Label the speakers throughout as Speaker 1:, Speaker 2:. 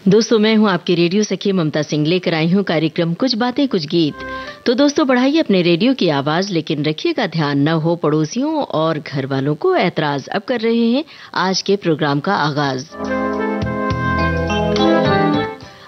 Speaker 1: दोस्तों, मैं हूं आपकी रेडियो सखी ममता सिंह, लेकर आई हूं कार्यक्रम कुछ बातें कुछ गीत। तो दोस्तों, बढ़ाइए अपने रेडियो की आवाज, लेकिन रखिएगा ध्यान न हो पड़ोसियों और घर वालों को ऐतराज। अब कर रहे हैं आज के प्रोग्राम का आगाज।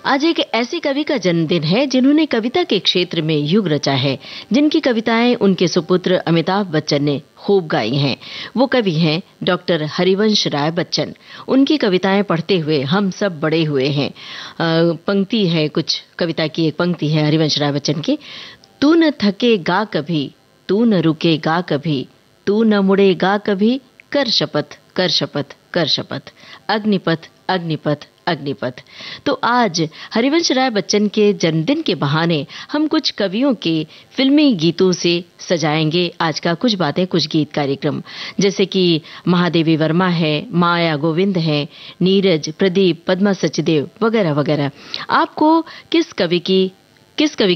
Speaker 1: आज एक ऐसे कवि का जन्मदिन है जिन्होंने कविता के क्षेत्र में युग रचा है, जिनकी कविताएं उनके सुपुत्र अमिताभ बच्चन ने खूब गाई हैं। वो कवि हैं डॉक्टर हरिवंश राय बच्चन। उनकी कविताएं पढ़ते हुए हम सब बड़े हुए हैं। पंक्ति है, कुछ कविता की एक पंक्ति है हरिवंश राय बच्चन की। तू न थकेगा कभी, तू न रुकेगा कभी, तू न मुड़ेगा कभी, कर शपथ कर शपथ कर शपथ, अग्निपथ अग्निपथ अग्निपथ। तो आज हरिवंश राय बच्चन के जन्मदिन के बहाने हम कुछ कवियों के फिल्मी गीतों से सजाएंगे आज का कुछ बातें कुछ गीत कार्यक्रम। जैसे कि महादेवी वर्मा है, माया गोविंद है, नीरज, प्रदीप, पद्मा सचदेव वगैरह वगैरह। आपको किस कवि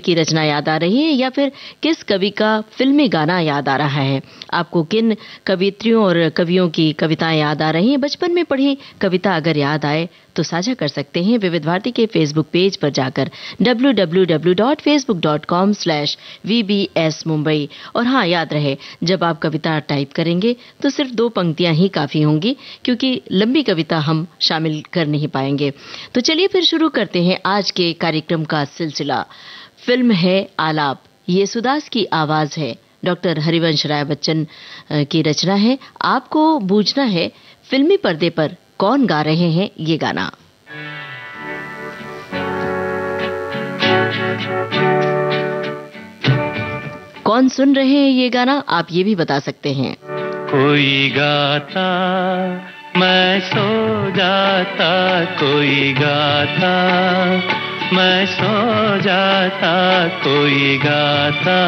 Speaker 1: की रचना याद आ रही है, या फिर किस कवि का फिल्मी गाना याद आ रहा है? आपको किन कवित्रियों और कवियों की कविताएं याद आ रही हैं? बचपन में पढ़ी कविता अगर याद आए तो साझा कर सकते हैं विविध भारती के फेसबुक पेज पर जाकर www.facebook.com/VBS Mumbai। और हाँ, याद रहे, जब आप कविता टाइप करेंगे तो सिर्फ 2 पंक्तियां ही काफी होंगी, क्योंकि लंबी कविता हम शामिल कर नहीं पाएंगे। तो चलिए फिर शुरू करते हैं आज के कार्यक्रम का सिलसिला। फिल्म है आलाप, येसुदास की आवाज है, डॉक्टर हरिवंश राय बच्चन की रचना है। आपको बूझना है फिल्मी पर्दे पर कौन गा रहे हैं ये गाना। कौन सुन रहे हैं ये गाना, आप ये भी बता सकते हैं।
Speaker 2: कोई गाता मैं सो जाता, कोई गाता मैं सो जाता, कोई गाता।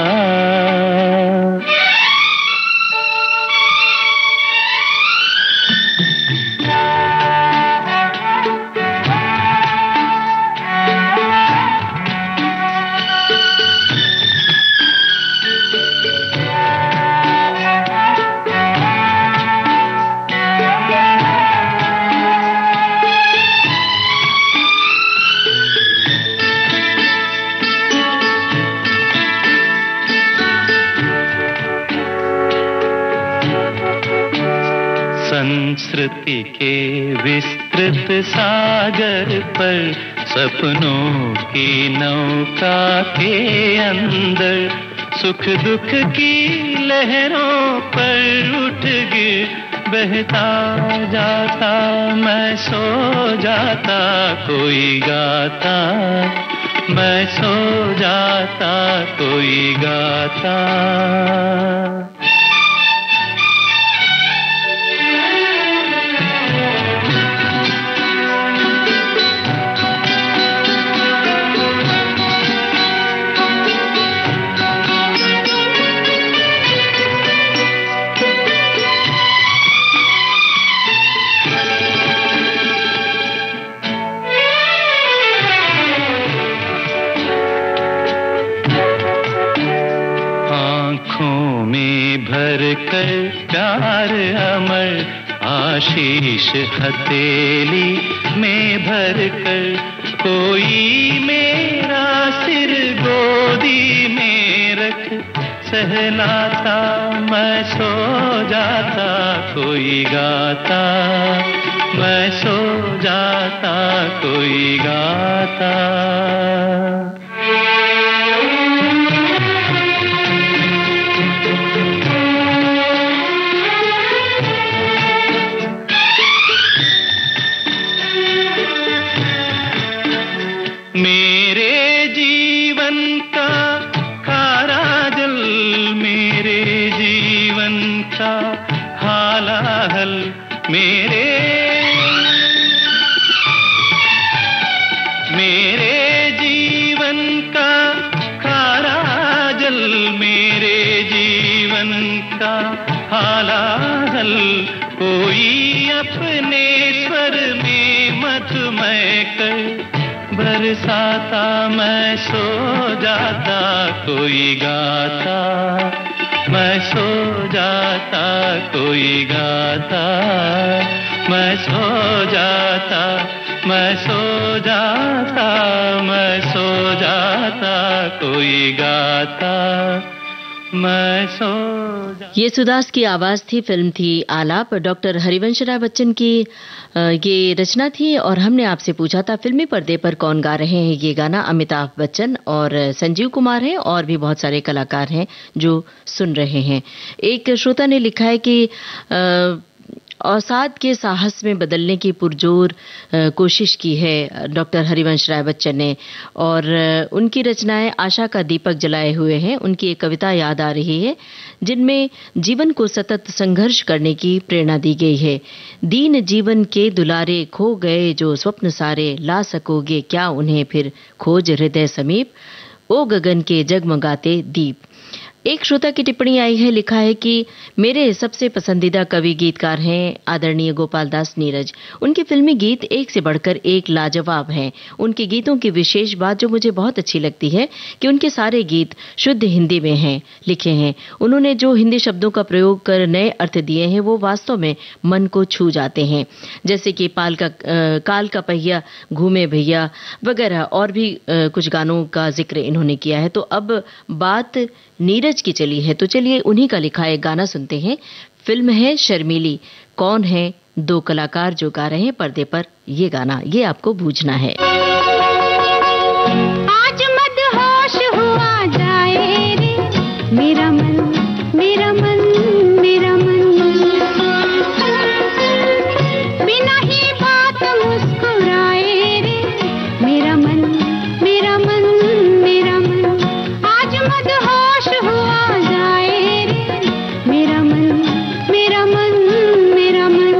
Speaker 2: संस्कृति के विस्तृत सागर पर, सपनों की नौका के अंदर, सुख दुख की लहरों पर उठ गिर बहता जाता, मैं सो जाता, कोई गाता मैं सो जाता, कोई गाता। प्यार अमर आशीष हथेली में भर कर, कोई मेरा सिर गोदी में रख सहलाता, मैं सो जाता, कोई गाता मैं सो जाता, कोई गाता। कोई अपने स्वर में मधुमय कर बरसाता, मैं सो जाता, कोई गाता मैं सो जाता, कोई गाता मैं सो जाता, मैं सो जाता, मैं सो जाता, कोई गाता, मैं सो जाता।
Speaker 1: येसुदास की आवाज थी, फिल्म थी आलाप। डॉक्टर हरिवंश राय बच्चन की ये रचना थी और हमने आपसे पूछा था फिल्मी पर्दे पर कौन गा रहे हैं ये गाना। अमिताभ बच्चन और संजीव कुमार हैं और भी बहुत सारे कलाकार हैं जो सुन रहे हैं। एक श्रोता ने लिखा है कि अवसाद के साहस में बदलने की पुरजोर कोशिश की है डॉक्टर हरिवंश राय बच्चन ने, और उनकी रचनाएं आशा का दीपक जलाए हुए हैं। उनकी एक कविता याद आ रही है जिनमें जीवन को सतत संघर्ष करने की प्रेरणा दी गई है। दीन जीवन के दुलारे खो गए जो स्वप्न सारे, ला सकोगे क्या उन्हें फिर खोज हृदय समीप, ओ गगन के जगमगाते दीप। एक श्रोता की टिप्पणी आई है, लिखा है कि मेरे सबसे पसंदीदा कवि गीतकार हैं आदरणीय गोपाल दास नीरज। उनके फिल्मी गीत एक से बढ़कर एक लाजवाब हैं। उनके गीतों की विशेष बात जो मुझे बहुत अच्छी लगती है कि उनके सारे गीत शुद्ध हिंदी में हैं, लिखे हैं। उन्होंने जो हिंदी शब्दों का प्रयोग कर नए अर्थ दिए हैं वो वास्तव में मन को छू जाते हैं, जैसे कि काल का पहिया घूमे भैया वगैरह, और भी कुछ गानों का जिक्र इन्होंने किया है। तो अब बात नीरज की चली है तो चलिए उन्हीं का लिखा एक गाना सुनते हैं। फिल्म है शर्मीली। कौन है दो कलाकार जो गा रहे हैं पर्दे पर ये गाना, ये आपको बूझना है।
Speaker 3: आज मदहोश हुआ जाए रे मेरा मन, मेरा मन, मेरा मन, बिना ही बात मुस्कुराए रे मेरा मन, मेरा मन, मेरा मन, आज मदहोश हुआ जाए रे मेरा मन, मेरा मन, मेरा मन।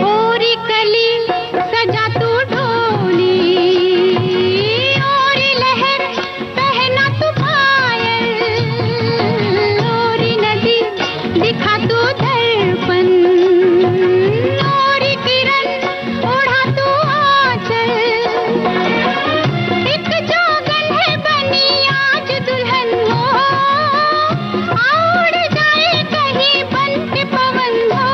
Speaker 3: ओरी कली सजा तू ढोली, ओरी लहर पहना तू पायल, ओरी नदी दिखा तू दर्पण, ओरी किरण ओढ़ा तू आंचल, एक जोगन है बनी आज दुल्हन हो, उड़ जाए कहीं बन के पवन हो,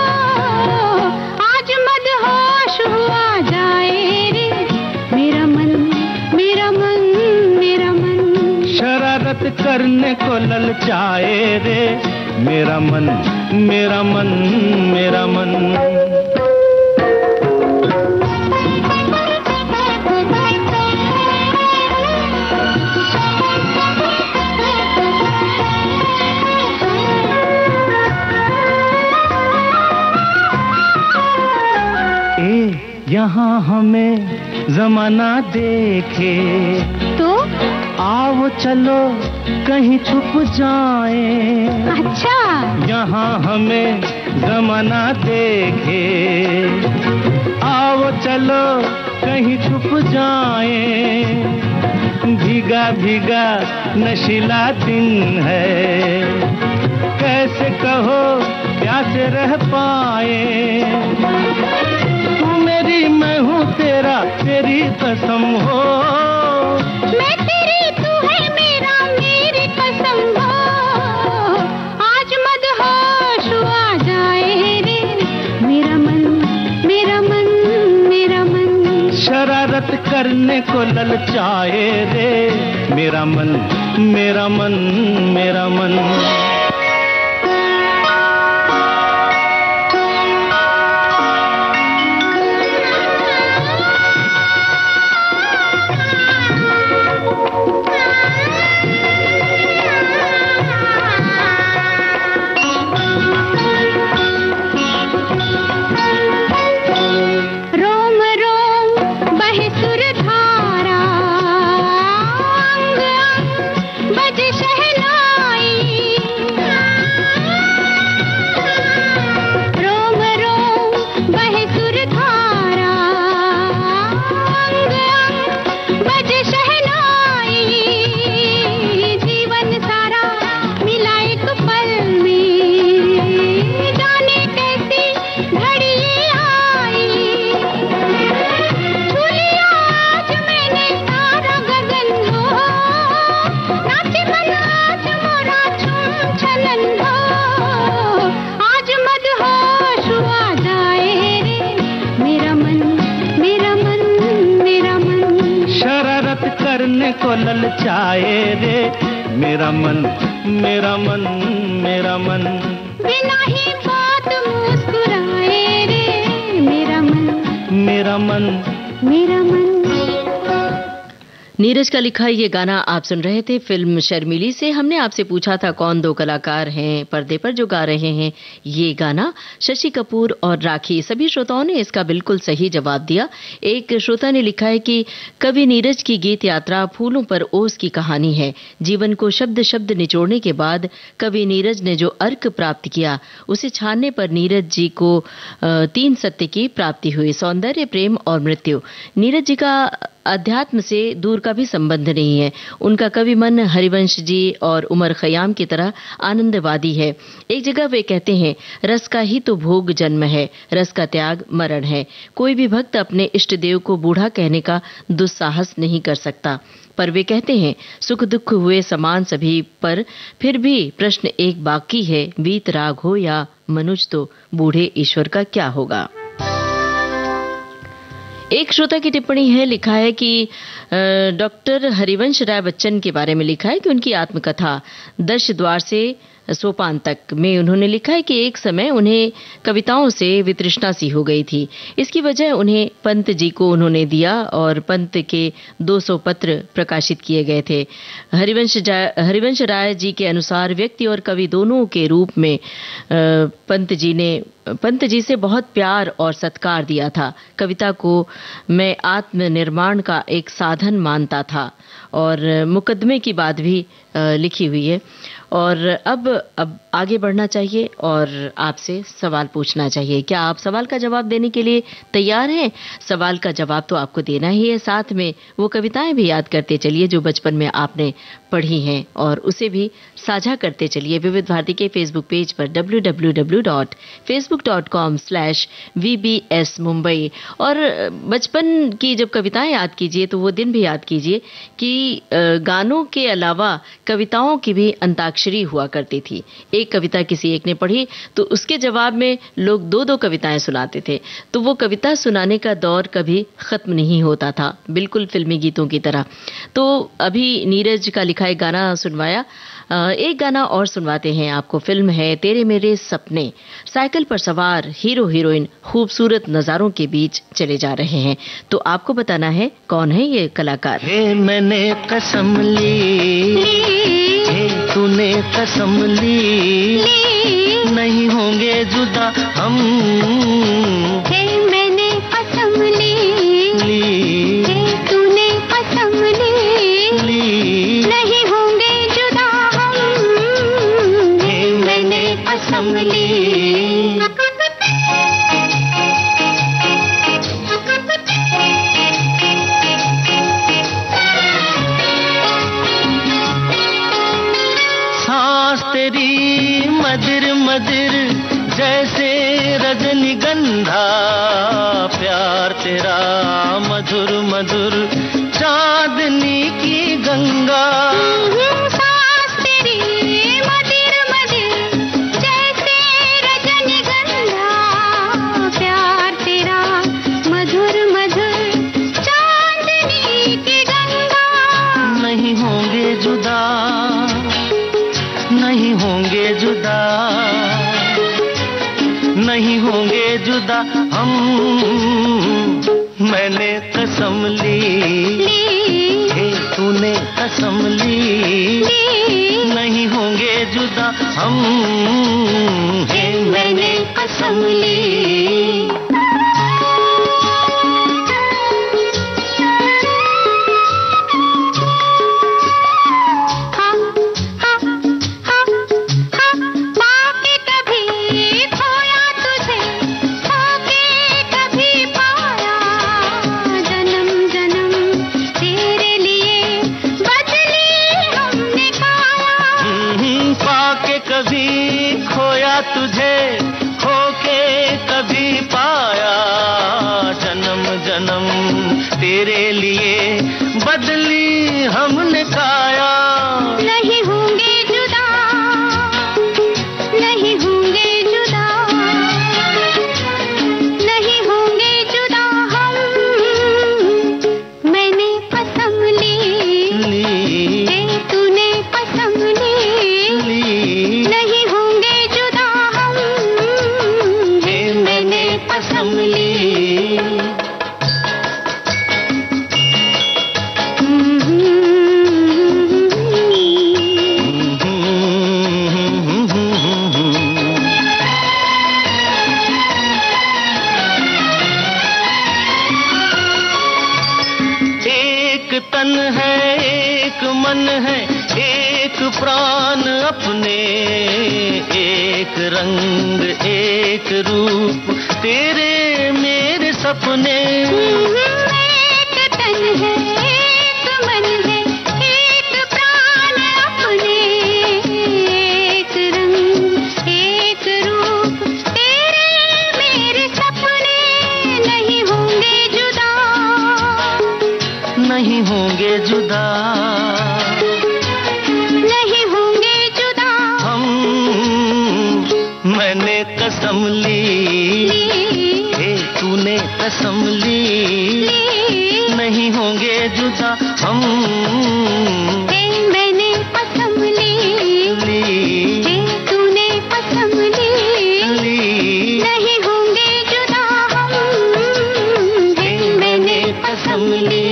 Speaker 3: आज मदहोश हुआ जाए रे मेरा मन, मेरा मन, मेरा मन।
Speaker 2: शरारत करने को ललचाए रे मेरा मन, मेरा मन, मेरा मन। यहाँ हमें जमाना देखे
Speaker 3: तो
Speaker 2: आओ चलो कहीं छुप जाए।
Speaker 3: अच्छा,
Speaker 2: यहाँ हमें जमाना देखे आओ चलो कहीं छुप जाए। भीगा भीगा नशीला दिन है, कैसे कहो प्यासे रह पाए। तू मेरी मैं हूँ तेरा, तेरी कसम हो,
Speaker 3: मैं तेरी तू है मेरा, मेरी कसम हो, आज मदहोश हुआ जाए रे मेरा मन, मेरा मन, मेरा मन।
Speaker 2: शरारत करने को ललचाए रे मेरा मन, मेरा मन, मेरा मन।
Speaker 3: रोम रोम बहे सुर धारा, अंग अंग बजे शहनाई,
Speaker 2: करने को ललचाए रे, मेरा मन मेरा मन मेरा मन।
Speaker 3: बिना ही बात मुस्कुराए रे, मेरा मन
Speaker 2: मेरा मन
Speaker 3: मेरा मन।
Speaker 1: नीरज का लिखा ये गाना आप सुन रहे थे फिल्म शर्मीली से। हमने आपसे पूछा था कौन दो कलाकार हैं पर्दे पर जो गा रहे हैं ये गाना। शशि कपूर और राखी। सभी श्रोताओं ने इसका बिल्कुल सही जवाब दिया। एक श्रोता ने लिखा है कि कवि नीरज की गीत यात्रा फूलों पर ओस की कहानी है। जीवन को शब्द शब्द निचोड़ने के बाद कवि नीरज ने जो अर्क प्राप्त किया उसे छानने पर नीरज जी को 3 सत्य की प्राप्ति हुई, सौंदर्य, प्रेम और मृत्यु। नीरज जी का अध्यात्म से दूर का भी संबंध नहीं है। उनका कवि मन हरिवंश जी और उमर खयाम की तरह आनंदवादी है। एक जगह वे कहते हैं, रस का ही तो भोग जन्म है, रस का त्याग मरण है। कोई भी भक्त अपने इष्ट देव को बूढ़ा कहने का दुस्साहस नहीं कर सकता। पर वे कहते हैं, सुख दुख हुए समान सभी पर, फिर भी प्रश्न एक बाकी है, वीत राग हो या मनुज तो बूढ़े ईश्वर का क्या होगा। एक श्रोता की टिप्पणी है, लिखा है कि डॉक्टर हरिवंश राय बच्चन के बारे में लिखा है कि उनकी आत्मकथा 10 द्वार से सोपान तक में उन्होंने लिखा है कि एक समय उन्हें कविताओं से वितृष्णा सी हो गई थी। इसकी वजह उन्हें पंत जी को उन्होंने दिया और पंत के 200 पत्र प्रकाशित किए गए थे। हरिवंश राय जी के अनुसार व्यक्ति और कवि दोनों के रूप में पंत जी से बहुत प्यार और सत्कार दिया था। कविता को मैं आत्मनिर्माण का एक साधन मानता था और मुकदमे की बात भी लिखी हुई है। और अब आगे बढ़ना चाहिए और आपसे सवाल पूछना चाहिए। क्या आप सवाल का जवाब देने के लिए तैयार हैं? सवाल का जवाब तो आपको देना ही है, साथ में वो कविताएं भी याद करते चलिए जो बचपन में आपने पढ़ी हैं और उसे भी साझा करते चलिए। विविध भारती के फेसबुक पेज पर www.facebook.com/VBS मुंबई। और बचपन की जब कविताएं याद कीजिए तो वो दिन भी याद कीजिए कि गानों के अलावा कविताओं की भी अंताक्षरी हुआ करती थी। एक कविता किसी एक ने पढ़ी तो उसके जवाब में लोग 2-2 कविताएं सुनाते थे। तो वो कविता सुनाने का दौर कभी खत्म नहीं होता था, बिल्कुल फिल्मी गीतों की तरह। तो अभी नीरज का लिखा एक गाना सुनवाया, एक गाना और सुनवाते हैं आपको। फिल्म है तेरे मेरे सपने। साइकिल पर सवार हीरो हीरोइन खूबसूरत नजारों के बीच चले जा रहे हैं। तो आपको बताना है कौन है ये कलाकार।
Speaker 2: हे मैंने कसम ली, हे तूने कसम ली, नहीं होंगे जुदा हम।
Speaker 3: हे मैंने कसम ली, हे तूने कसम ली, नहीं होंगे जुदा हम। हे मैंने कसम ली।
Speaker 2: सांस तेरी मधुर मधुर जैसे रजनीगंधा, प्यार तेरा मधुर मधुर चांदनी की गंगा।
Speaker 3: सांस तेरी मधुर मधुर जैसे रजनीगंधा, प्यार तेरा मधुर मधुर चांदनी की गंगा।
Speaker 2: नहीं होंगे जुदा, नहीं होंगे जुदा, नहीं होंगे जुदा हम। मैंने कसम ली, हे तूने कसम ली, नहीं होंगे जुदा हम। हे मैंने कसम ली। तुझे खोके कभी पाया, जन्म जन्म तेरे लिए बदली हमने काया।
Speaker 3: नहीं होंगे जुदा, नहीं होंगे जुदा, नहीं होंगे जुदा हम। मैंने कसम ली,
Speaker 2: तन है, एक मन है, एक प्राण अपने, एक रंग एक रूप तेरे मेरे सपने।
Speaker 3: एक तन है, एक मन है, एक प्राण अपने, एक रंग एक रूप तेरे मेरे सपने। नहीं होंगे जुदा,
Speaker 2: नहीं होंगे जुदा,
Speaker 3: नहीं होंगे जुदा
Speaker 2: हम, मैंने कसम ली, तूने कसम ली, नहीं होंगे जुदा हम,
Speaker 3: मैंने कसम ली, तूने कसम ली, नहीं होंगे जुदा हम, मैंने कसम ली।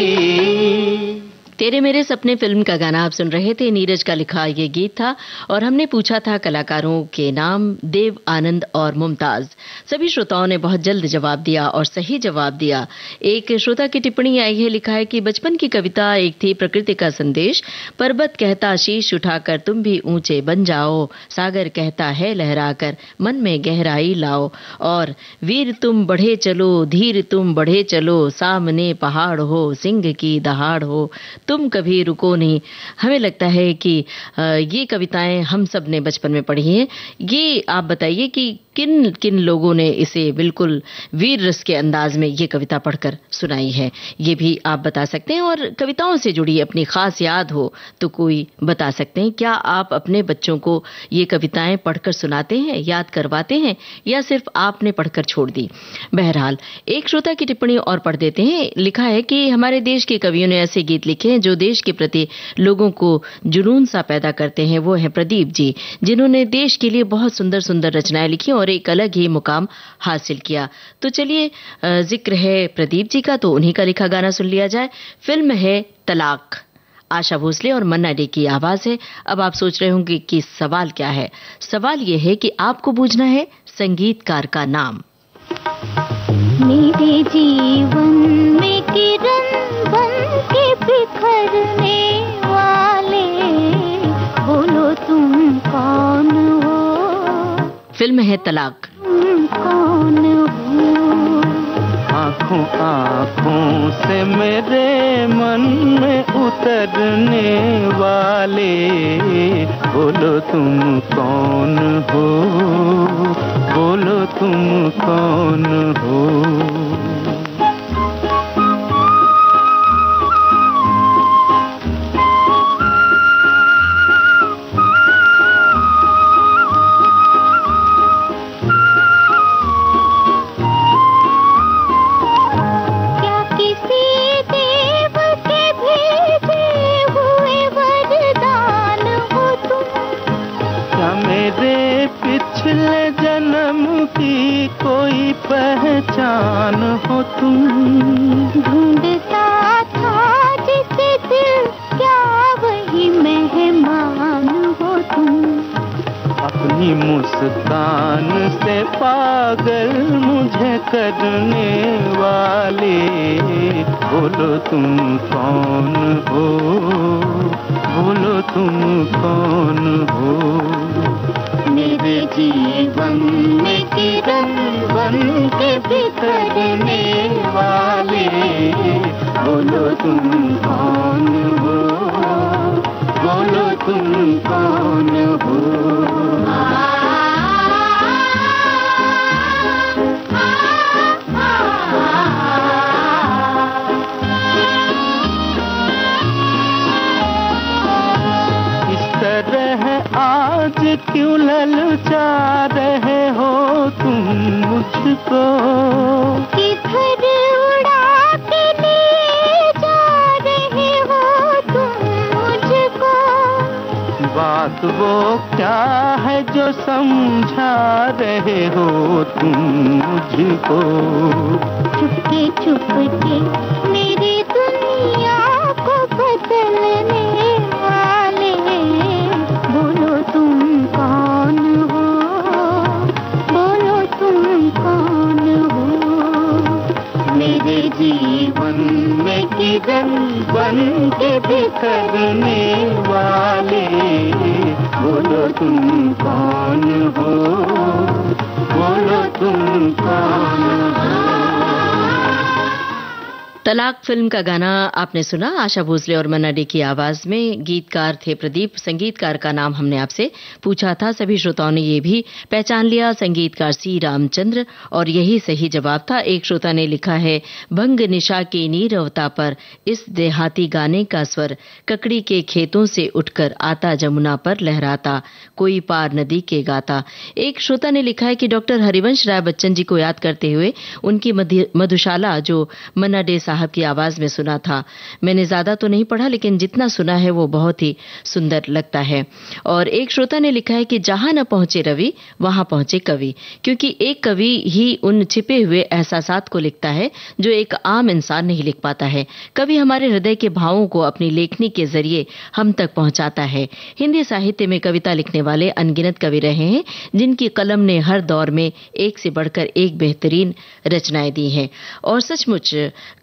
Speaker 1: तेरे मेरे सपने फिल्म का गाना आप सुन रहे थे। नीरज का लिखा ये गीत था और हमने पूछा था कलाकारों के नाम देव आनंद और मुमताज। सभी श्रोताओं ने बहुत जल्द जवाब दिया और सही जवाब दिया। एक श्रोता की टिप्पणी आई है, लिखा है कि बचपन की कविता एक थी प्रकृति का संदेश, पर्वत कहता शीश उठाकर तुम भी ऊंचे बन जाओ, सागर कहता है लहराकर मन में गहराई लाओ, और वीर तुम बढ़े चलो, धीर तुम बढ़े चलो, सामने पहाड़ हो, सिंह की दहाड़ हो, तुम कभी रुको नहीं। हमें लगता है कि ये कविताएं हम सब ने बचपन में पढ़ी हैं। ये आप बताइए कि किन किन लोगों ने इसे बिल्कुल वीर रस के अंदाज में ये कविता पढ़कर सुनाई है, ये भी आप बता सकते हैं। और कविताओं से जुड़ी अपनी खास याद हो तो कोई बता सकते हैं। क्या आप अपने बच्चों को ये कविताएं पढ़कर सुनाते हैं, याद करवाते हैं, या सिर्फ आपने पढ़कर छोड़ दी? बहरहाल एक श्रोता की टिप्पणी और पढ़ देते हैं। लिखा है कि हमारे देश के कवियों ने ऐसे गीत लिखे हैं जो देश के प्रति लोगों को जुनून सा पैदा करते हैं। वो हैं प्रदीप जी, जिन्होंने देश के लिए बहुत सुंदर सुंदर रचनाएं लिखी और एक अलग ही मुकाम हासिल किया। तो चलिए जिक्र है प्रदीप जी का, तो उन्हीं का लिखा गाना सुन लिया जाए। फिल्म है तलाक, आशा भोसले और मन्ना डे की आवाज है। अब आप सोच रहे होंगे कि सवाल क्या है। सवाल यह है कि आपको बूझना है संगीतकार का नाम।
Speaker 3: मेरे जीवन में किरण बन के बिखरने वाले, बोलो तुम कौन हो?
Speaker 1: फिल्म है तलाक।
Speaker 3: तुम कौन हो?
Speaker 2: आँखों आँखों से मेरे मन में उतरने वाले, बोलो तुम कौन हो, बोलो तुम कौन हो? पिछले जन्म की कोई पहचान हो तुम?
Speaker 3: ढूंढता था जिसे दिल, क्या वही मेहमान हो तुम?
Speaker 2: अपनी मुस्कान से पागल मुझे करने वाले, बोलो तुम कौन हो, बोलो तुम कौन हो? मेरे जीवन में किरण बन के बिखरने वाले, बोलो तुम कौन हो, बोलो तुम कौन हो? आज क्यों ललचा रहे हो तुम मुझको?
Speaker 3: किधर उड़ा के ले जा रहे हो तुम मुझको?
Speaker 2: बात वो क्या है जो समझा रहे हो तुम मुझको?
Speaker 3: चुपके चुपके मेरी दुनिया को बदलने वाले, बोलो तुम कौन हो, बोलो तुम कौन हो? मेरे जीवन में
Speaker 2: की गन बन के बिखरने वाले, बोलो तुम कौन हो, बोलो तुम कौन हो।
Speaker 1: तलाक फिल्म का गाना आपने सुना, आशा भोसले और मन्ना डे की आवाज में। गीतकार थे प्रदीप, संगीतकार का नाम हमने आपसे पूछा था, सभी श्रोताओं ने ये भी पहचान लिया, संगीतकार सी रामचंद्र, और यही सही जवाब था। एक श्रोता ने लिखा है, भंग निशा की नीरवता पर इस देहाती गाने का स्वर ककड़ी के खेतों से उठकर आता जमुना पर लहराता, कोई पार नदी के गाता। एक श्रोता ने लिखा है कि डॉक्टर हरिवंश राय बच्चन जी को याद करते हुए उनकी मधुशाला जो मन्ना डे साहब की आवाज में सुना था। मैंने ज्यादा तो नहीं पढ़ा, लेकिन जितना सुना है वो बहुत ही सुंदर लगता है। और एक श्रोता ने लिखा है कि जहां न पहुंचे रवि वहां पहुंचे कवि, क्योंकि एक कवि ही उन छिपे हुए एहसासात को लिखता है जो एक आम इंसान नहीं लिख पाता है। कवि हमारे हृदय के भावों को अपनी लेखनी के जरिए हम तक पहुंचाता है। हिंदी साहित्य में कविता लिखने वाले अनगिनत कवि रहे हैं, जिनकी कलम ने हर दौर में एक से बढ़कर एक बेहतरीन रचनाएं दी हैं। और सचमुच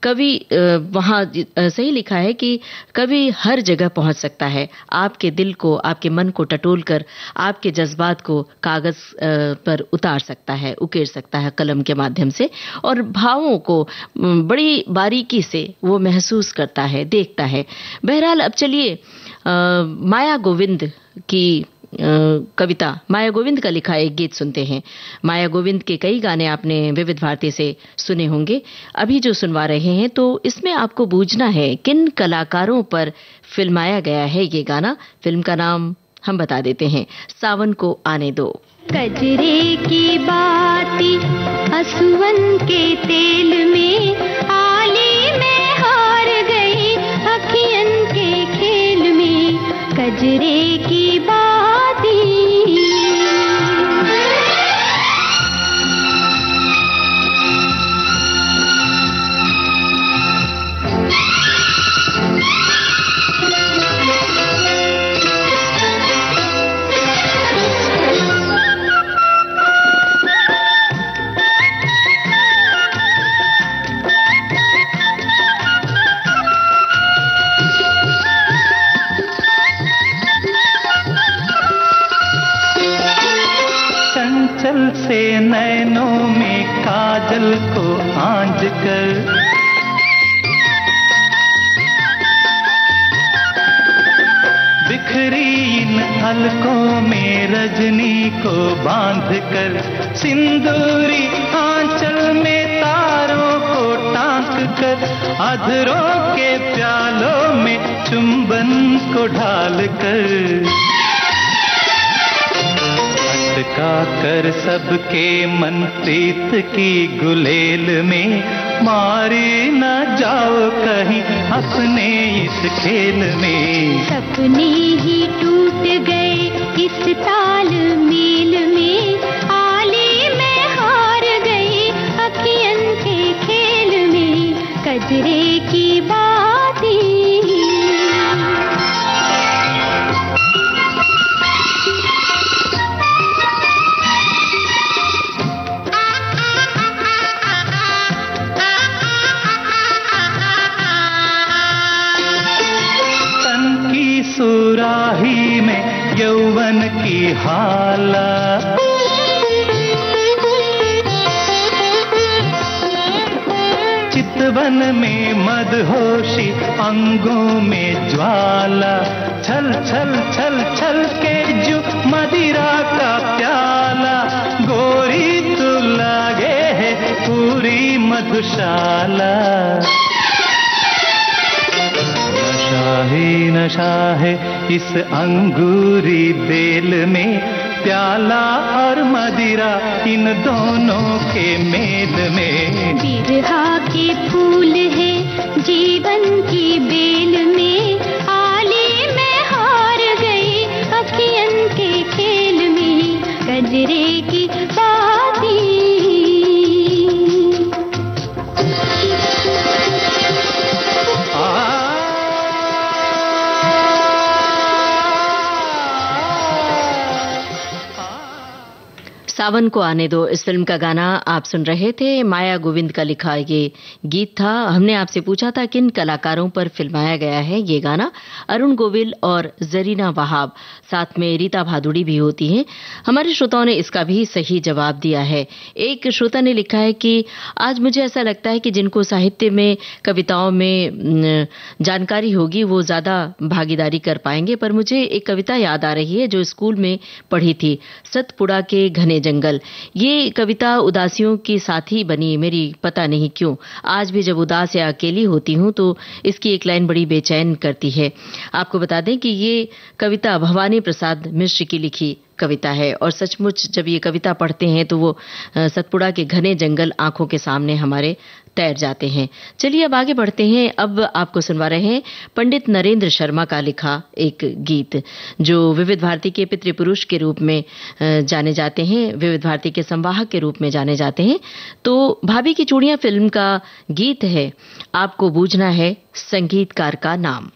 Speaker 1: कवि वहां सही लिखा है कि कवि हर जगह पहुंच सकता है, आपके दिल को, आपके मन को टटोल कर आपके जज्बात को कागज पर उतार सकता है, उकेर सकता है कलम के माध्यम से, और भावों को बड़ी बारीकी से वो महसूस करता है, देखता है। बहरहाल अब चलिए माया गोविंद की कविता, माया गोविंद का लिखा एक गीत सुनते हैं। माया गोविंद के कई गाने आपने विविध भारती से सुने होंगे, अभी जो सुनवा रहे हैं तो इसमें आपको बूझना है किन कलाकारों पर फिल्माया गया है ये गाना। फिल्म का नाम हम बता देते हैं, सावन को आने दो।
Speaker 3: कजरे की बाती असुवन के तेल में, आली में हार गई अखियन के खेल में, कजरे की बाती।
Speaker 2: से नैनों में काजल को आंज कर, बिखरी इन अलकों में रजनी को बांध कर, सिंदूरी आंचल में तारों को टांक कर, अधरों के प्यालों में चुंबन को ढाल कर, का कर सबके मन प्रीत की गुलेल में, मारे न जाओ कहीं अपने इस खेल में।
Speaker 3: सपने ही टूट गए इस ताल मेल में, आली में हार गई अखियन के खेल में, कजरे की बाती।
Speaker 2: सुराही में यौवन की हाला, चितवन में मदहोशी अंगों में ज्वाला, छल छल छल छल के जो मदिरा का प्याला, गोरी तू लागे है पूरी मधुशाला। ही नशा है इस अंगूरी बेल में, प्याला और मदिरा इन दोनों के मेल में।
Speaker 3: बिरहा के फूल है जीवन की बेल में, आली में हार गई अखियन के खेल में, कजरे की बाती।
Speaker 1: सावन को आने दो, इस फिल्म का गाना आप सुन रहे थे। माया गोविंद का लिखा ये गीत था। हमने आपसे पूछा था किन कलाकारों पर फिल्माया गया है ये गाना। अरुण गोविल और जरीना वहाब, साथ में रीता भादुड़ी भी होती हैं। हमारे श्रोताओं ने इसका भी सही जवाब दिया है। एक श्रोता ने लिखा है कि आज मुझे ऐसा लगता है कि जिनको साहित्य में, कविताओं में जानकारी होगी वो ज्यादा भागीदारी कर पाएंगे, पर मुझे एक कविता याद आ रही है जो स्कूल में पढ़ी थी, सतपुड़ा के घने जंगल। ये कविता उदासियों की साथी बनी मेरी, पता नहीं क्यों। आज भी जब उदास या अकेली होती हूं तो इसकी एक लाइन बड़ी बेचैन करती है। आपको बता दें कि ये कविता भवानी प्रसाद मिश्र की लिखी कविता है और सचमुच जब ये कविता पढ़ते हैं तो वो सतपुड़ा के घने जंगल आंखों के सामने हमारे तैर जाते हैं। चलिए अब आगे बढ़ते हैं। अब आपको सुनवा रहे हैं पंडित नरेंद्र शर्मा का लिखा एक गीत जो विविध भारती के पितृपुरुष के रूप में जाने जाते हैं, विविध भारती के संवाहक के रूप में जाने जाते हैं। तो भाभी की चूड़ियां फिल्म का गीत है, आपको बूझना है संगीतकार का नाम।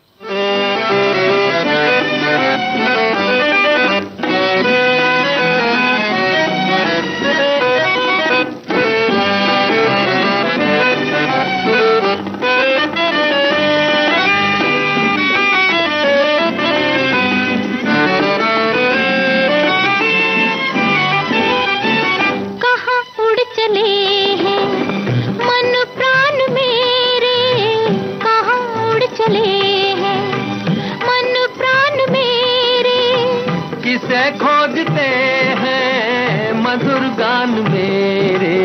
Speaker 2: खोजते हैं मधुर गान मेरे,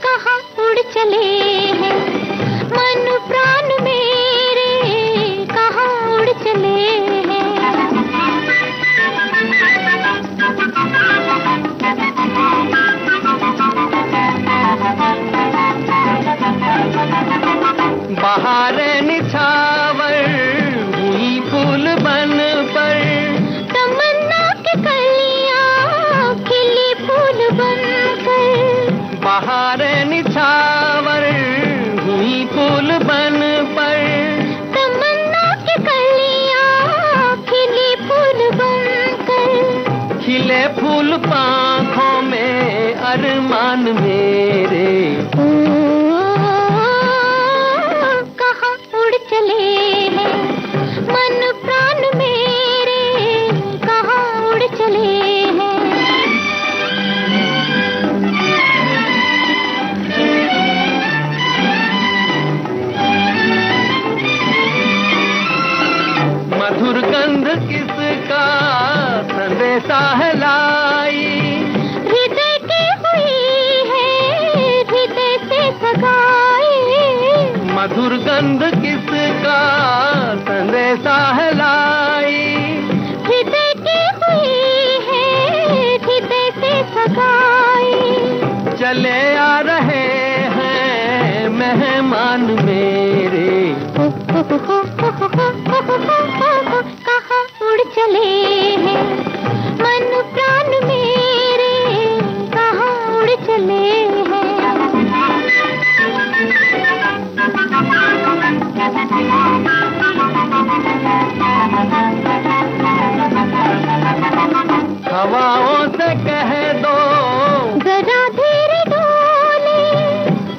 Speaker 3: कहाँ उड़ चले हैं मन प्राण मेरे, कहाँ उड़ चले
Speaker 2: बहारे निछावर हुई फूल बन पर,
Speaker 3: तमन्ना के कलियां खिली फूल बन कर।
Speaker 2: बहारे निछावर हुई फूल बन पर,
Speaker 3: तमन्ना के कलियां खिली फूल बन कर।
Speaker 2: खिले फूल पाँखों में अरमान मेरे, मधुर गंध किसका संदेशा है लाई,
Speaker 3: हृदय की हुई है हृदय से सगाई।
Speaker 2: मधुर गंध किसका संदेशा है लाई,
Speaker 3: हृदय की हुई है हृदय से सगाई।
Speaker 2: चले आ रहे हैं मेहमान मेरे,
Speaker 3: कहाँ उड़ चले हैं मन प्राण मेरे, कहाँ उड़ चले
Speaker 2: हवाओं से कह दो
Speaker 3: जरा धीरे डोले,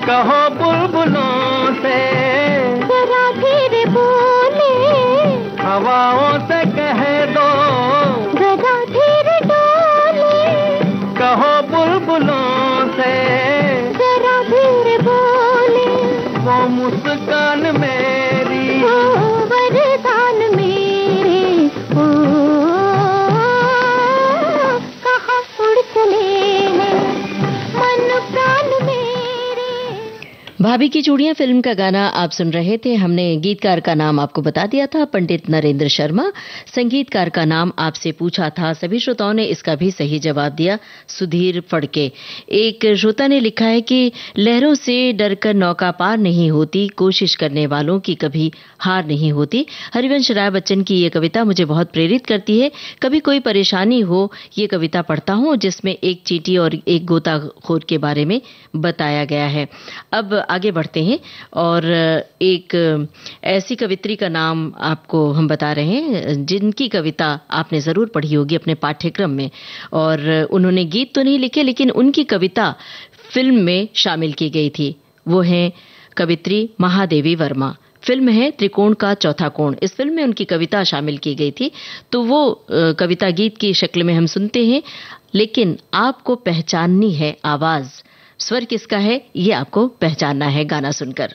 Speaker 2: कहो बुलबुलों से
Speaker 3: जरा धीरे बोले।
Speaker 2: हवाओं से कह दो
Speaker 3: जरा धीरे डोले,
Speaker 2: कहो बुलबुलों से
Speaker 3: जरा धीरे बोले।
Speaker 2: वो मुस्कान मेरी,
Speaker 3: ओ वरदान मेरे, ओ कहाँ उड़ चले हैं मन प्राण मेरे।
Speaker 1: भाभी की चूड़ियां फिल्म का गाना आप सुन रहे थे। हमने गीतकार का नाम आपको बता दिया था, पंडित नरेंद्र शर्मा। संगीतकार का नाम आपसे पूछा था, सभी श्रोताओं ने इसका भी सही जवाब दिया, सुधीर फड़के। एक श्रोता ने लिखा है कि लहरों से डरकर नौका पार नहीं होती, कोशिश करने वालों की कभी हार नहीं होती। हरिवंश राय बच्चन की ये कविता मुझे बहुत प्रेरित करती है। कभी कोई परेशानी हो, ये कविता पढ़ता हूँ जिसमें एक चींटी और एक गोताखोर के बारे में बताया गया है। अब आगे बढ़ते हैं और एक ऐसी कवित्री का नाम आपको हम बता रहे हैं जिनकी कविता आपने ज़रूर पढ़ी होगी अपने पाठ्यक्रम में, और उन्होंने गीत तो नहीं लिखे लेकिन उनकी कविता फिल्म में शामिल की गई थी। वो हैं कवित्री महादेवी वर्मा। फिल्म है त्रिकोण का चौथा कोण। इस फिल्म में उनकी कविता शामिल की गई थी, तो वो कविता गीत की शक्ल में हम सुनते हैं। लेकिन आपको पहचाननी है आवाज, स्वर किसका है ये आपको पहचानना है गाना सुनकर।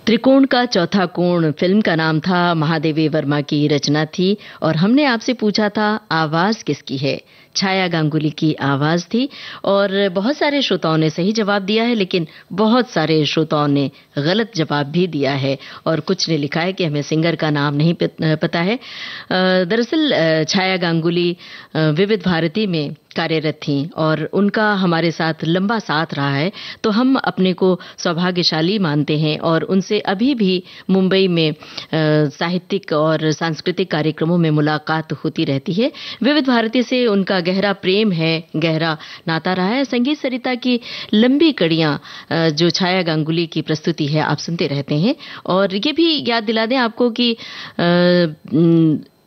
Speaker 1: त्रिकोण का चौथा कोण फिल्म का नाम था, महादेवी वर्मा की रचना थी और हमने आपसे पूछा था आवाज किसकी है। छाया गांगुली की आवाज थी और बहुत सारे श्रोताओं ने सही जवाब दिया है, लेकिन बहुत सारे श्रोताओं ने गलत जवाब भी दिया है और कुछ ने लिखा है कि हमें सिंगर का नाम नहीं पता है। दरअसल छाया गांगुली विविध भारती में कार्यरत थीं और उनका हमारे साथ लंबा साथ रहा है, तो हम अपने को सौभाग्यशाली मानते हैं और उनसे अभी भी मुंबई में साहित्यिक और सांस्कृतिक कार्यक्रमों में मुलाकात होती रहती है। विविध भारती से उनका गहरा प्रेम है, गहरा नाता रहा है। संगीत सरिता की लंबी कड़ियां जो छाया गांगुली की प्रस्तुति है, आप सुनते रहते हैं। और ये भी याद दिला दें आपको कि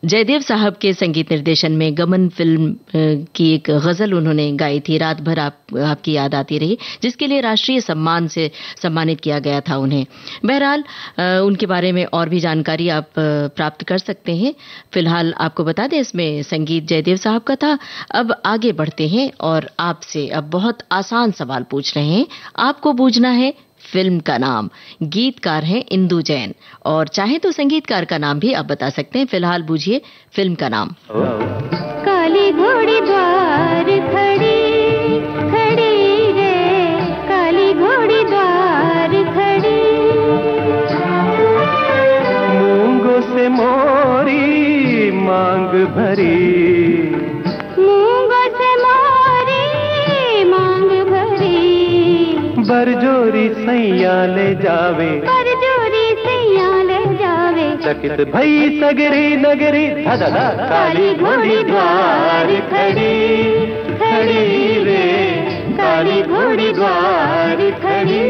Speaker 1: जयदेव साहब के संगीत निर्देशन में गमन फिल्म की एक गजल उन्होंने गाई थी, रात भर आपकी याद आती रही, जिसके लिए राष्ट्रीय सम्मान से सम्मानित किया गया था उन्हें। बहरहाल उनके बारे में और भी जानकारी आप प्राप्त कर सकते हैं। फिलहाल आपको बता दें इसमें संगीत जयदेव साहब का था। अब आगे बढ़ते हैं और आपसे अब बहुत आसान सवाल पूछ रहे हैं। आपको बूझना है फिल्म का नाम। गीतकार हैं इंदु जैन और चाहे तो संगीतकार का नाम भी आप बता सकते हैं। फिलहाल बूझिए फिल्म का नाम।
Speaker 3: काली घोड़ी द्वार खड़ी खड़ी रे, काली घोड़ी द्वार खड़ी।
Speaker 2: मूंगों से मोरी मांग भरी,
Speaker 3: मूंगों से मोरी मांग भरी।
Speaker 2: बरजोरी सैया ले जावे,
Speaker 3: बरजोरी सैया ले जावे।
Speaker 2: चकित भई सगरी नगरी, धदा काली घोड़ी द्वार खड़ी खड़ी रे, काली घोड़ी द्वार खड़ी।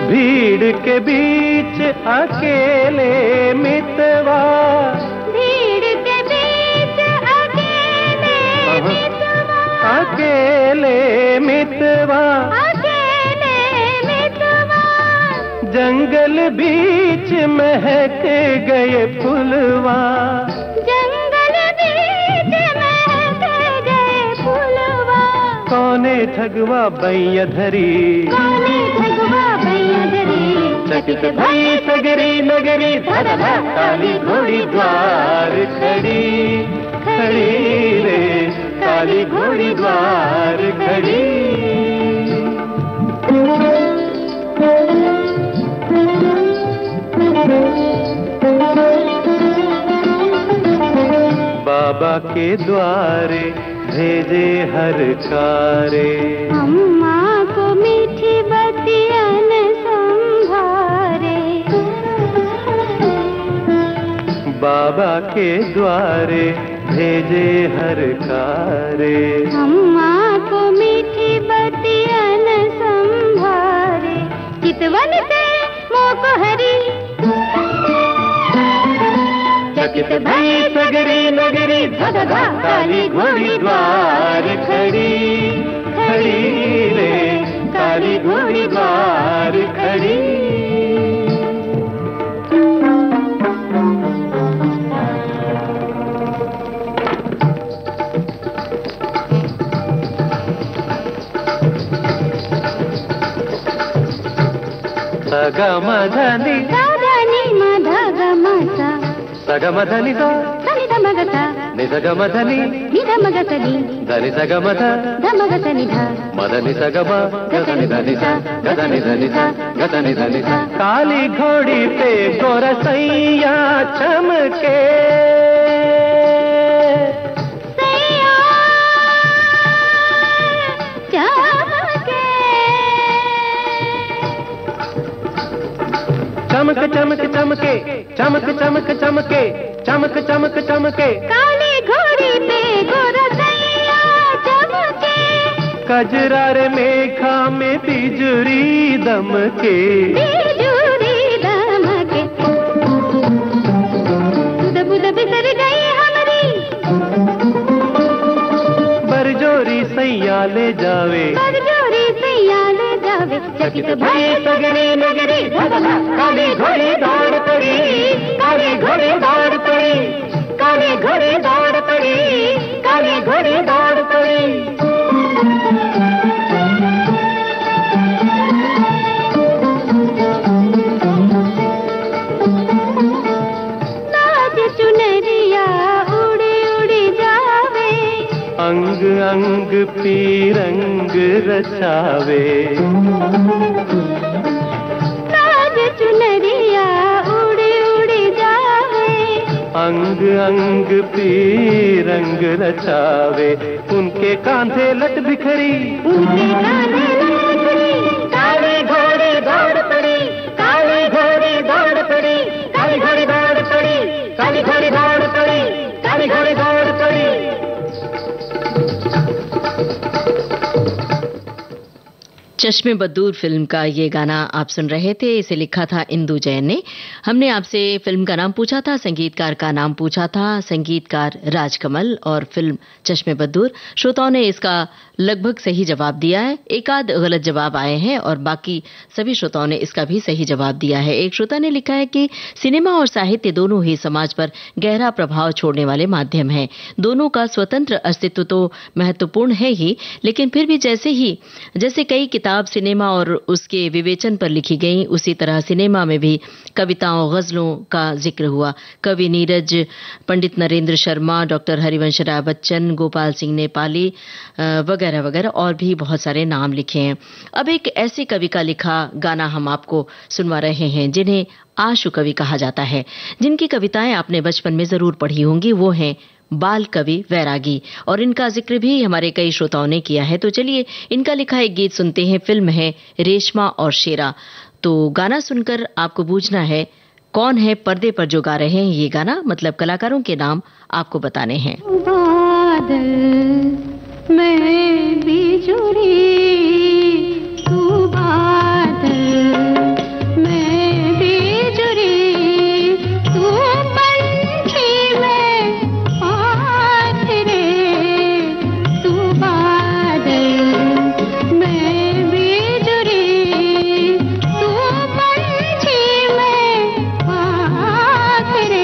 Speaker 2: भीड़ के बीच अकेले मितवा,
Speaker 3: भीड़ के बीच अकेले मितवा,
Speaker 2: अकेले मितवा,
Speaker 3: अकेले मितवा।
Speaker 2: जंगल बीच महक गए फुलवा,
Speaker 3: जंगल बीच महक गए फुलवा।
Speaker 2: कौने ठगवा बैया धरी,
Speaker 3: कौने ठगवा बैया धरी।
Speaker 2: चकित भई सगरी नगरी, धदा काली घोड़ी द्वार खड़ी खड़ी रे, काली घोड़ी द्वार खड़ी। बाबा के द्वारे भेजे हर कारे,
Speaker 3: अम्मा को मीठी बतियन संभारे।
Speaker 2: बाबा के द्वारे भेजे हर कारे।
Speaker 3: अम्मा को मीठी बतियन संभारे। चितवन से मोको हरी,
Speaker 2: चकित भई सगरी नगरी, धदा काली घोड़ी द्वार खड़ी खड़ी रे, काली घोड़ी द्वार खड़ी। सगमधनि
Speaker 3: साधनि मधगमसा,
Speaker 2: सगमधनि सा
Speaker 3: सनि धमगसा,
Speaker 2: निसगमधनि
Speaker 3: निधमगसनि,
Speaker 2: धनि सगमध
Speaker 3: धमगसनि ध।
Speaker 2: मदनि सगम गधनि धनि सा, गधनि धनि सा, गधनि धनि सा। काली घोड़ी पे गोरसैया चमके,
Speaker 3: सैया चमके।
Speaker 2: चमक चमक चमके, चमक चमक चमके, चमक चमक चमके।
Speaker 3: काली घोड़ी पे गोरसैया चमके।
Speaker 2: कजरारे मेघा में बिजुरी दमके,
Speaker 3: बिजुरी दमके। बुद बुद बिसर गई हमरी,
Speaker 2: बरजोरी सैया ले जावे,
Speaker 3: बरजोरी सैया ले जावे।
Speaker 2: चकित भई सगरी नगरी, धदा काली घोड़ी दौड़ पड़ी, काली घोड़ी दौड़ पड़ी, काली घोड़ी दौड़ पड़ी, काली घोड़ी दौड़ पड़ी।
Speaker 3: नाच चुनरिया उड़ी उड़ी जावे,
Speaker 2: अंग अंग पी रंग रचावे,
Speaker 3: ताज चुनरिया उड़ उड़ जावे,
Speaker 2: अंग अंग पी रंग रचावे, उनके कांधे लट बिखरी,
Speaker 3: उनके कांधे लट बिखरी, काले घोड़े दौड़ पड़ी, काले घोड़े दौड़ पड़ी, काली घोड़ी दौड़ पड़ी, काली घोड़ी दौड़ पड़ी, काली घोड़ी दौड़ पड़ी।
Speaker 1: चश्मे बद्दूर फिल्म का ये गाना आप सुन रहे थे। इसे लिखा था इंदु जैन ने। हमने आपसे फिल्म का नाम पूछा था, संगीतकार का नाम पूछा था, संगीतकार राजकमल, और फिल्म चश्मे बद्दूर। श्रोताओं ने इसका लगभग सही जवाब दिया है। एक आध गलत जवाब आए हैं और बाकी सभी श्रोताओं ने इसका भी सही जवाब दिया है। एक श्रोता ने लिखा है कि सिनेमा और साहित्य दोनों ही समाज पर गहरा प्रभाव छोड़ने वाले माध्यम हैं। दोनों का स्वतंत्र अस्तित्व तो महत्वपूर्ण है ही, लेकिन फिर भी जैसे कई किताब सिनेमा और उसके विवेचन पर लिखी गई, उसी तरह सिनेमा में भी कविताओं, गजलों का जिक्र हुआ। कवि नीरज, पंडित नरेंद्र शर्मा, डॉक्टर हरिवंश राय बच्चन, गोपाल सिंह नेपाली वगैरह वगैरह और भी बहुत सारे नाम लिखे हैं। अब एक ऐसे कवि का लिखा गाना हम आपको सुनवा रहे हैं जिन्हें आशु कवि कहा जाता है, जिनकी कविताएं आपने बचपन में जरूर पढ़ी होंगी। वो हैं बाल कवि वैरागी, और इनका जिक्र भी हमारे कई श्रोताओं ने किया है। तो चलिए इनका लिखा एक गीत सुनते हैं। फिल्म है रेशमा और शेरा। तो गाना सुनकर आपको बूझना है कौन है पर्दे पर जो गा रहे हैं ये गाना, मतलब कलाकारों के नाम आपको बताने हैं।
Speaker 3: बादल मैं बिजुरी, तू बादल मैं बिजुरी, तू पंछी मैं पात रे, तू बादल मैं बिजुरी, तू पंछी मैं पात रे।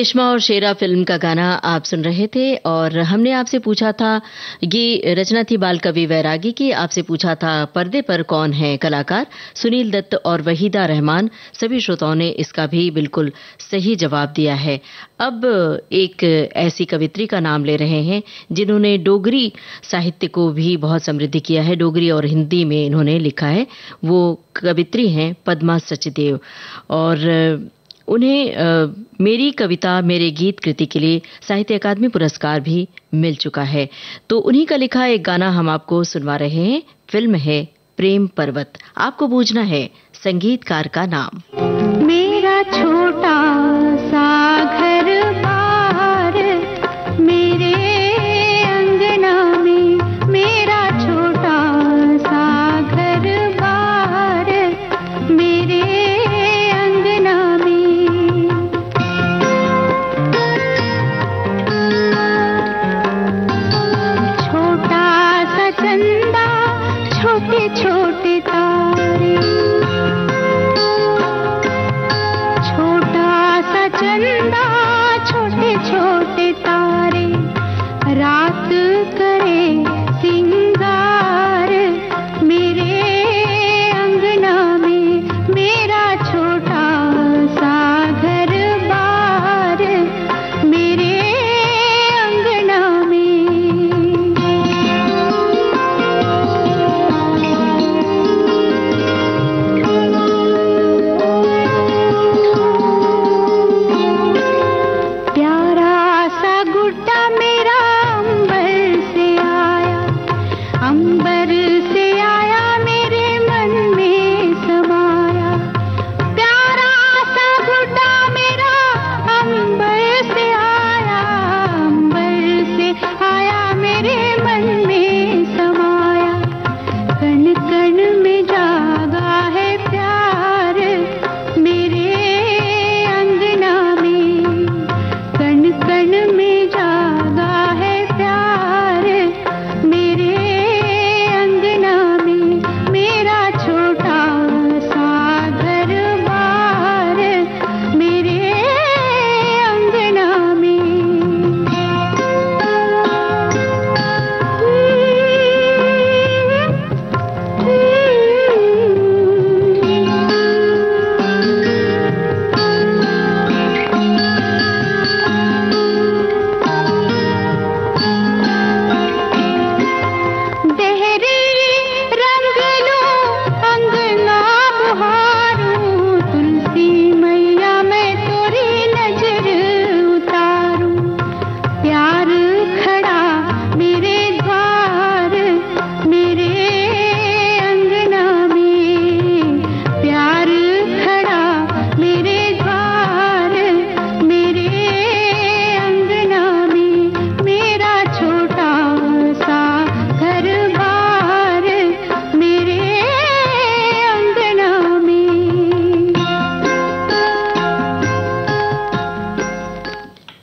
Speaker 1: रेशमा और शेरा फिल्म का गाना आप सुन रहे थे और हमने आपसे पूछा था, ये रचना थी बाल कवि वैरागी की। आपसे पूछा था पर्दे पर कौन है कलाकार, सुनील दत्त और वहीदा रहमान। सभी श्रोताओं ने इसका भी बिल्कुल सही जवाब दिया है। अब एक ऐसी कवित्री का नाम ले रहे हैं जिन्होंने डोगरी साहित्य को भी बहुत समृद्ध किया है। डोगरी और हिंदी में इन्होंने लिखा है। वो कवित्री हैं पद्मा सचदेव और उन्हें मेरी कविता मेरे गीत कृति के लिए साहित्य अकादमी पुरस्कार भी मिल चुका है। तो उन्हीं का लिखा एक गाना हम आपको सुनवा रहे हैं। फिल्म है प्रेम पर्वत। आपको बूझना है संगीतकार का नाम।
Speaker 3: मेरा छोटा सा घर बार मेरे अंगना में, मेरा छोटा सा घर बार मेरे अंगना में। छोटा सा चंदा, छोटे छोटे तारे, चंदा छोटे छोटे तारे, रात करे सिंगार मेरे अंगना में, मेरा छोटा सा घर बार मेरे अंगना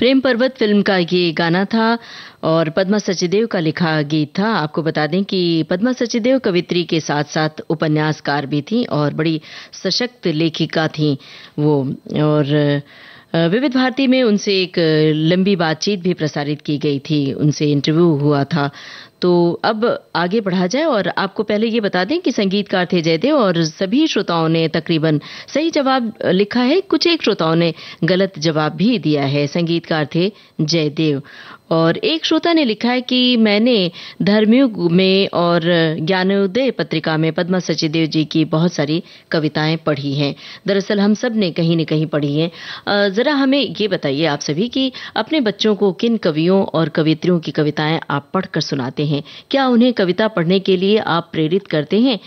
Speaker 1: प्रेम पर्वत फिल्म का ये गाना था और पद्मा सचदेव का लिखा गीत था। आपको बता दें कि पद्मा सचदेव कवित्री के साथ साथ उपन्यासकार भी थी और बड़ी सशक्त लेखिका थी वो। और विविध भारती में उनसे एक लंबी बातचीत भी प्रसारित की गई थी, उनसे इंटरव्यू हुआ था। तो अब आगे बढ़ा जाए और आपको पहले ये बता दें कि संगीतकार थे जयदेव और सभी श्रोताओं ने तकरीबन सही जवाब लिखा है। कुछ एक श्रोताओं ने गलत जवाब भी दिया है। संगीतकार थे जयदेव। और एक श्रोता ने लिखा है कि मैंने धर्मयुग में और ज्ञानोदय पत्रिका में पद्मा सचदेव जी की बहुत सारी कविताएं पढ़ी हैं। दरअसल हम सब ने कहीं न कहीं पढ़ी हैं। जरा हमें ये बताइए आप सभी कि अपने बच्चों को किन कवियों और कवित्रियों की कविताएं आप पढ़कर सुनाते हैं? क्या उन्हें कविता पढ़ने के लिए आप प्रेरित करते हैं?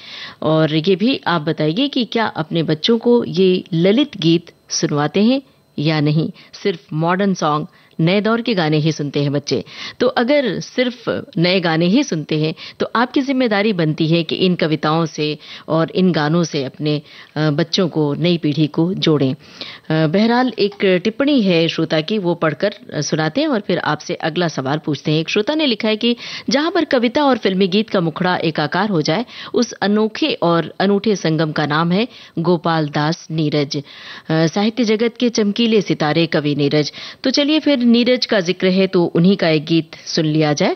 Speaker 1: और ये भी आप बताइए कि क्या अपने बच्चों को ये ललित गीत सुनवाते हैं या नहीं, सिर्फ मॉडर्न सॉन्ग नए दौर के गाने ही सुनते हैं बच्चे। तो अगर सिर्फ नए गाने ही सुनते हैं तो आपकी जिम्मेदारी बनती है कि इन कविताओं से और इन गानों से अपने बच्चों को, नई पीढ़ी को जोड़ें। बहरहाल एक टिप्पणी है श्रोता की, वो पढ़कर सुनाते हैं और फिर आपसे अगला सवाल पूछते हैं। एक श्रोता ने लिखा है कि जहां पर कविता और फिल्मी गीत का मुखड़ा एकाकार हो जाए, उस अनोखे और अनूठे संगम का नाम है गोपाल दास नीरज। साहित्य जगत के चमकीले सितारे कवि नीरज। तो चलिए फिर नीरज का जिक्र है तो उन्हीं का एक गीत सुन लिया जाए।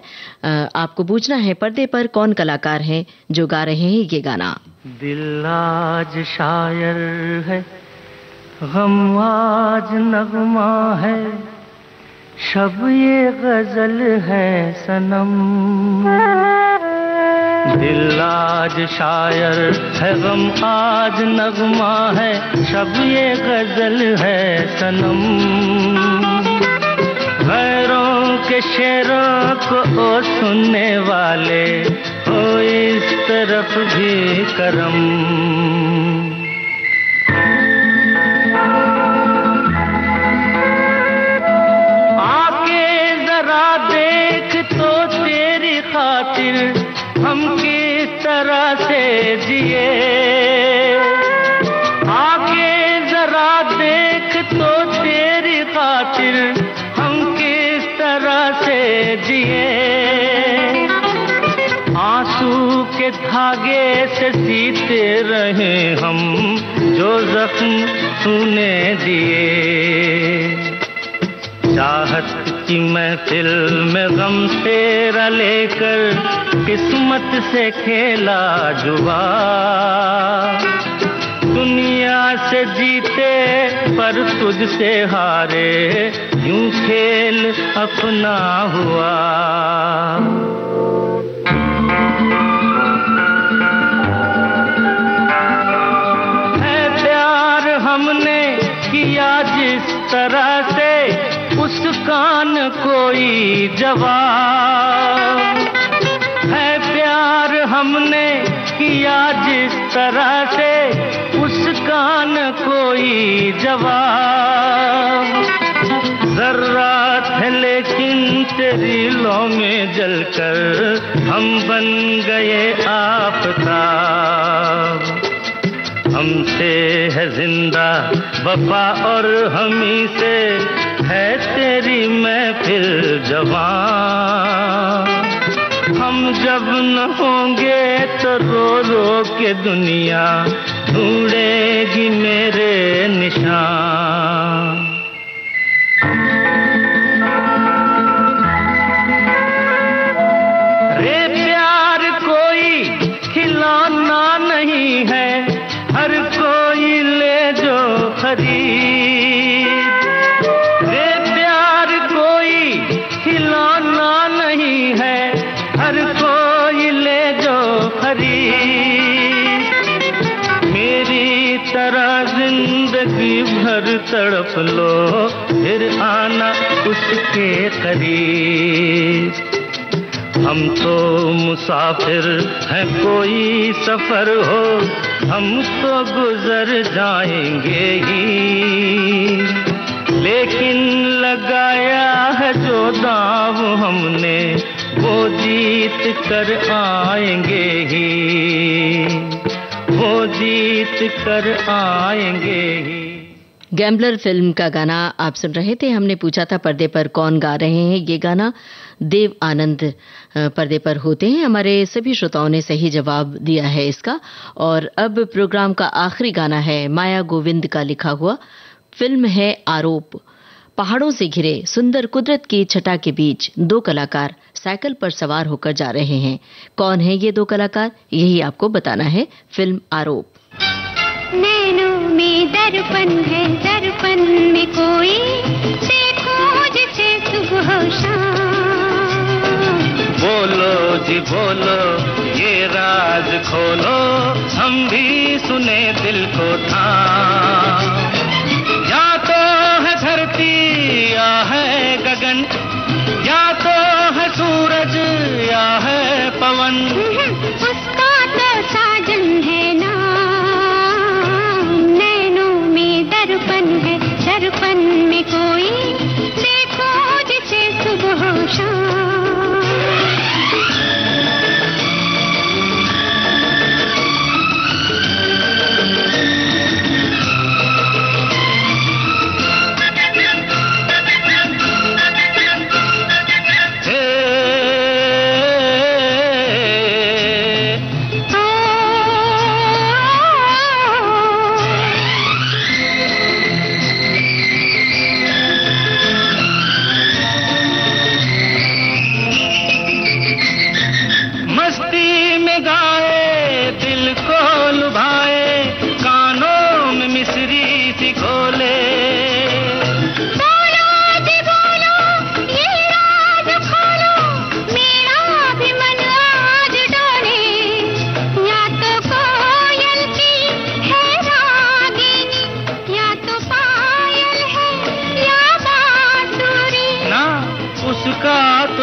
Speaker 1: आपको पूछना है पर्दे पर कौन कलाकार हैं जो गा रहे हैं ये गाना।
Speaker 2: दिल आज शायर है, गम आज नगमा है, शब ये गजल है सनम। दिल आज शायर है, गम आज नगमा है, शब ये गजल है सनम। गैरों के शेरों को ओ सुनने वाले, हो इस तरफ भी करम। आके जरा देख तो तेरी खातिर हम किस तरह से जिए। आके जरा देख तो तेरी खातिर हम किस तरह से जिए। आंसू के धागे से सीते रहे हम, जो जख्म तूने दिए। चाहत की महफिल में गम तेरा लेकर किस्मत से खेला जुआ। दुनिया से जीते पर तुझसे हारे, यूं खेल अपना हुआ। है प्यार हमने किया जिस तरह से, उसका न कोई जवाब। है प्यार हमने किया जिस तरह से, उसका न कोई जवाब। जर्रात है लेकिन तेरी लौ में जलकर हम बन गए आफताब। हमसे है जिंदा वफा और हमी से है तेरी महफिल जवां। हम जब न होंगे तो रो रो के दुनिया ढूंढेगी मेरे निशान। रे प्यार कोई खिलौना नहीं है, हर कोई ले जो खरीद। रे प्यार कोई खिलौना नहीं है, हर कोई ले जो खरीद। मेरी तरह जिंदगी भर तड़प लो, फिर आना उसके करीब। हम तो मुसाफिर हैं, कोई सफर हो हम तो गुजर जाएंगे ही। लेकिन लगाया है जो दाव हमने, वो जीत कर आएंगे ही, वो जीत कर आएंगे ही।
Speaker 1: गैम्बलर फिल्म का गाना आप सुन रहे थे। हमने पूछा था पर्दे पर कौन गा रहे हैं ये गाना। देव आनंद पर्दे पर होते हैं। हमारे सभी श्रोताओं ने सही जवाब दिया है इसका। और अब प्रोग्राम का आखिरी गाना है माया गोविंद का लिखा हुआ। फिल्म है आरोप। पहाड़ों से घिरे सुंदर कुदरत की छटा के बीच दो कलाकार साइकिल पर सवार होकर जा रहे हैं। कौन है ये दो कलाकार, यही आपको बताना है। फिल्म आरोप।
Speaker 3: नैनों में दर्पण है, दर्पण में कोई देखो जिसे सुबह शाम।
Speaker 2: बोलो जी बोलो ये राज खोलो, हम भी सुने दिल को थाम। या तो है धरती या है गगन, या तो है सूरज या है पवन।
Speaker 3: उसका तो साजन है नाम। नैनों में दर्पण है, दर्पण में कोई देखो हो शाम।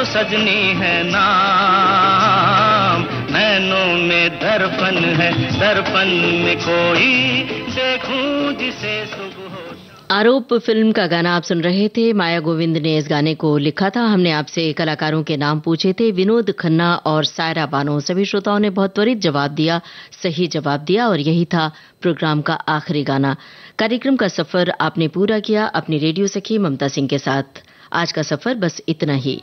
Speaker 4: सजनी है नाम, नैनों में दर्पण है, दर्पण में कोई देखूं जिसे सुबह।
Speaker 1: आरोप फिल्म का गाना आप सुन रहे थे। माया गोविंद ने इस गाने को लिखा था। हमने आपसे कलाकारों के नाम पूछे थे, विनोद खन्ना और सायरा बानो। सभी श्रोताओं ने बहुत त्वरित जवाब दिया, सही जवाब दिया और यही था प्रोग्राम का आखिरी गाना। कार्यक्रम का सफर आपने पूरा किया अपनी रेडियो सखी ममता सिंह के साथ। आज का सफर बस इतना ही।